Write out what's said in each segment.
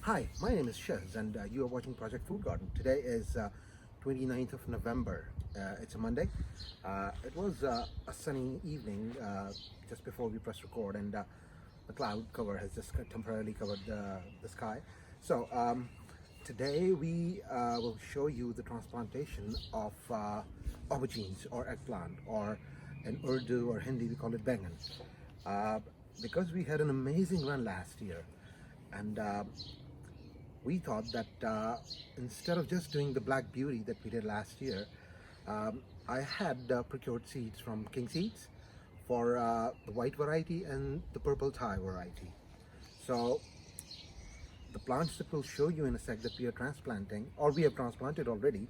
Hi, my name is Shiz and you are watching Project Food Garden. Today is 29th of November. It's a Monday. It was a sunny evening just before we press record, and the cloud cover has just temporarily covered the sky. So today we will show you the transplantation of aubergines or eggplant, or in Urdu or Hindi we call it bengan. Because we had an amazing run last year, and we thought that instead of just doing the black beauty that we did last year, I had procured seeds from King Seeds for the white variety and the purple Thai variety. So the plants that we'll show you in a sec that we are transplanting, or we have transplanted already,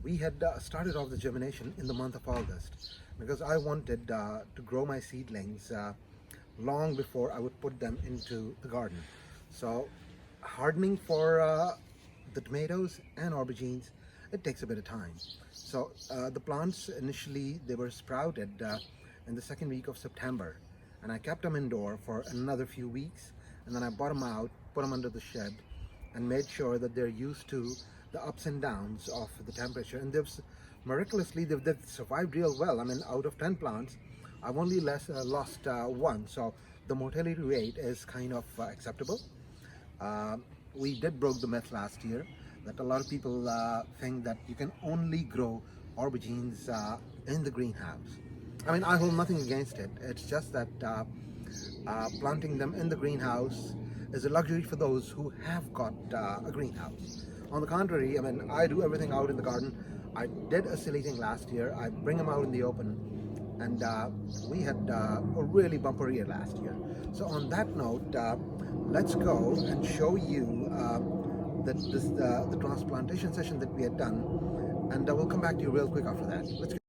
we had started off the germination in the month of August, because I wanted to grow my seedlings long before I would put them into the garden. So hardening for the tomatoes and aubergines, it takes a bit of time. So the plants initially, they were sprouted in the second week of September, and I kept them indoor for another few weeks, and then I brought them out, put them under the shed, and made sure that they're used to the ups and downs of the temperature. And miraculously they've survived real well. I mean, out of 10 plants, I've only lost one, so the mortality rate is kind of acceptable. We did broke the myth last year that a lot of people think that you can only grow aubergines in the greenhouse. I mean, I hold nothing against it. It's just that planting them in the greenhouse is a luxury for those who have got a greenhouse. On the contrary, I mean, I do everything out in the garden. I did a silly thing last year. I bring them out in the open, and we had a really bumper year last year. So on that note, let's go and show you the transplantation session that we had done, and we'll come back to you real quick after that. Let's go.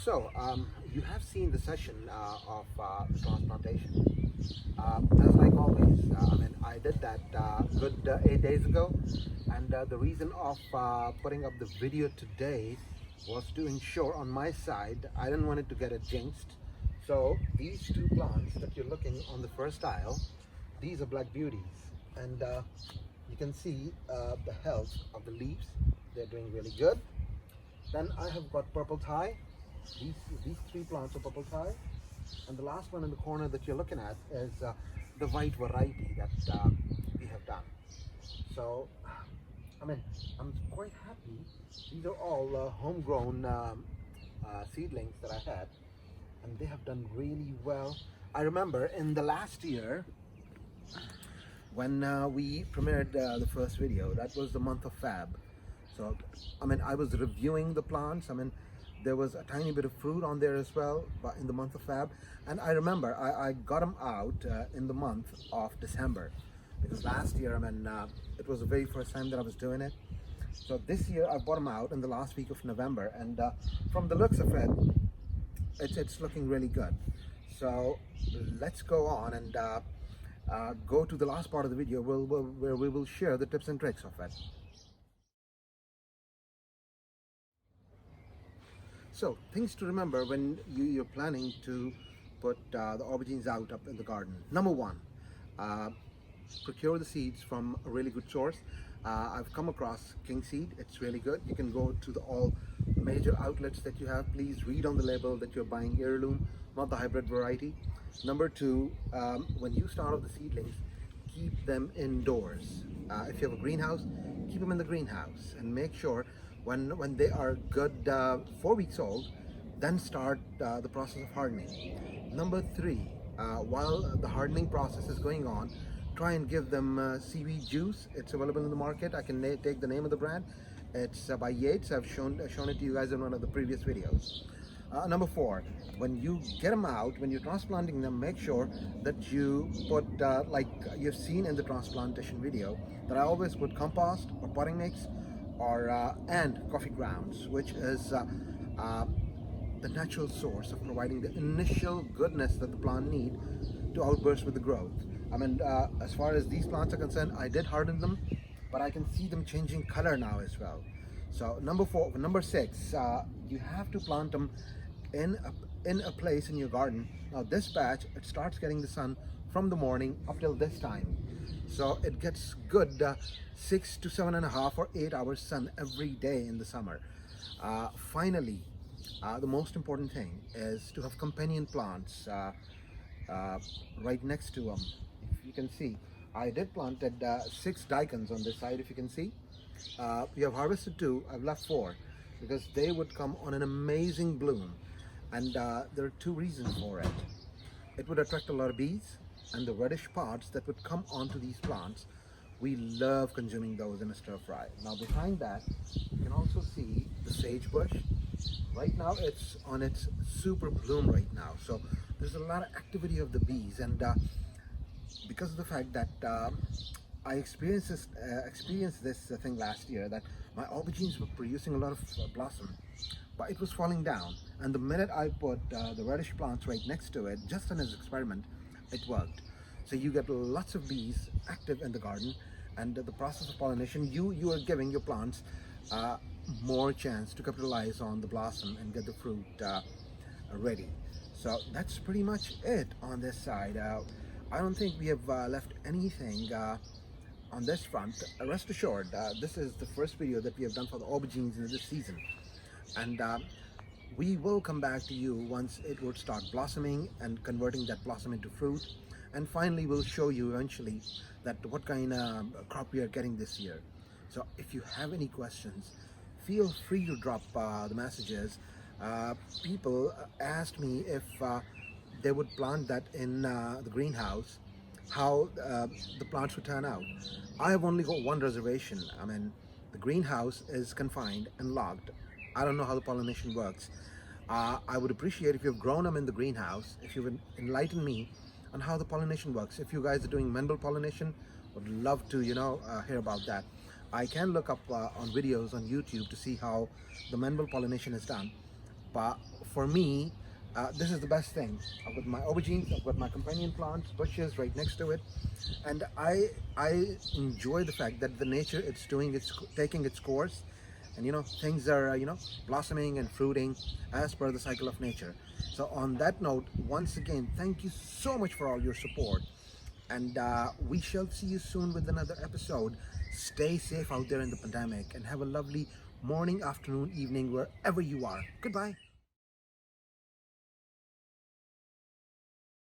So, you have seen the session of the transplantation. As like always, I mean, I did that good 8 days ago, and the reason of putting up the video today was to ensure on my side, I didn't want it to get it jinxed. So these two plants that you're looking on the first aisle, these are black beauties, and you can see the health of the leaves. They're doing really good. Then I have got purple Thai. These three plants are purple Thai, and the last one in the corner that you're looking at is the white variety that we have done. So, I mean, I'm quite happy. These are all homegrown seedlings that I had, and they have done really well. I remember in the last year when we premiered the first video, that was the month of Feb. So, I mean, I was reviewing the plants. I mean, there was a tiny bit of fruit on there as well, but in the month of Feb. And I remember I got them out in the month of December, because last year, I mean, it was the very first time that I was doing it. So this year I bought them out in the last week of November, and from the looks of it, it's looking really good. So let's go on and go to the last part of the video where we will share the tips and tricks of it. So, things to remember when you're planning to put the aubergines out up in the garden. Number one, procure the seeds from a really good source. I've come across King Seed. It's really good. You can go to all major outlets that you have. Please read on the label that you're buying heirloom, not the hybrid variety. Number two, when you start off the seedlings, keep them indoors. If you have a greenhouse, keep them in the greenhouse, and make sure when they are good 4 weeks old, Then start the process of hardening. Number three, while the hardening process is going on, try and give them seaweed juice. It's available in the market. I can take the name of the brand. It's by Yates. I've shown it to you guys in one of the previous videos. Number four, when you get them out, when you're transplanting them, make sure that you put, like you've seen in the transplantation video, that I always put compost or potting mix or and coffee grounds, which is the natural source of providing the initial goodness that the plant need to outburst with the growth. I mean, as far as these plants are concerned, I did harden them, but I can see them changing color now as well. So number six, you have to plant them in a place in your garden. Now this patch, it starts getting the sun from the morning up till this time, so it gets good 6 to 7.5 or 8 hours sun every day in the summer. Finally, the most important thing is to have companion plants right next to them. If you can see, I did planted 6 daikons on this side. If you can see, we have harvested 2. I've left 4 because they would come on an amazing bloom, and there are 2 reasons for it. It would attract a lot of bees, and the reddish parts that would come onto these plants, we love consuming those in a stir fry. Now behind that, you can also see the sage bush. Right now it's on its super bloom right now, so there's a lot of activity of the bees, and because of the fact that I experienced this thing last year, that my aubergines were producing a lot of blossom, but it was falling down, and the minute I put the reddish plants right next to it, just as an experiment, it worked. So you get lots of bees active in the garden, and the process of pollination, you are giving your plants more chance to capitalize on the blossom and get the fruit ready. So that's pretty much it on this side. I don't think we have left anything on this front. Rest assured, this is the first video that we have done for the aubergines in this season, and we will come back to you once it would start blossoming and converting that blossom into fruit, and finally we'll show you eventually that what kind of crop we are getting this year. So if you have any questions, feel free to drop the messages. People asked me if they would plant that in the greenhouse, how the plants would turn out. I have only got one reservation. I mean, the greenhouse is confined and locked. I don't know how the pollination works. I would appreciate if you've grown them in the greenhouse, if you would enlighten me on how the pollination works. If you guys are doing manual pollination, would love to hear about that. I can look up on videos on YouTube to see how the manual pollination is done, but for me, this is the best thing. I've got my aubergines, I've got my companion plants, bushes right next to it, and I enjoy the fact that the nature, it's taking its course, and things are blossoming and fruiting as per the cycle of nature. So on that note, once again, thank you so much for all your support, and we shall see you soon with another episode. Stay safe out there in the pandemic, and have a lovely morning, afternoon, evening, wherever you are. Goodbye.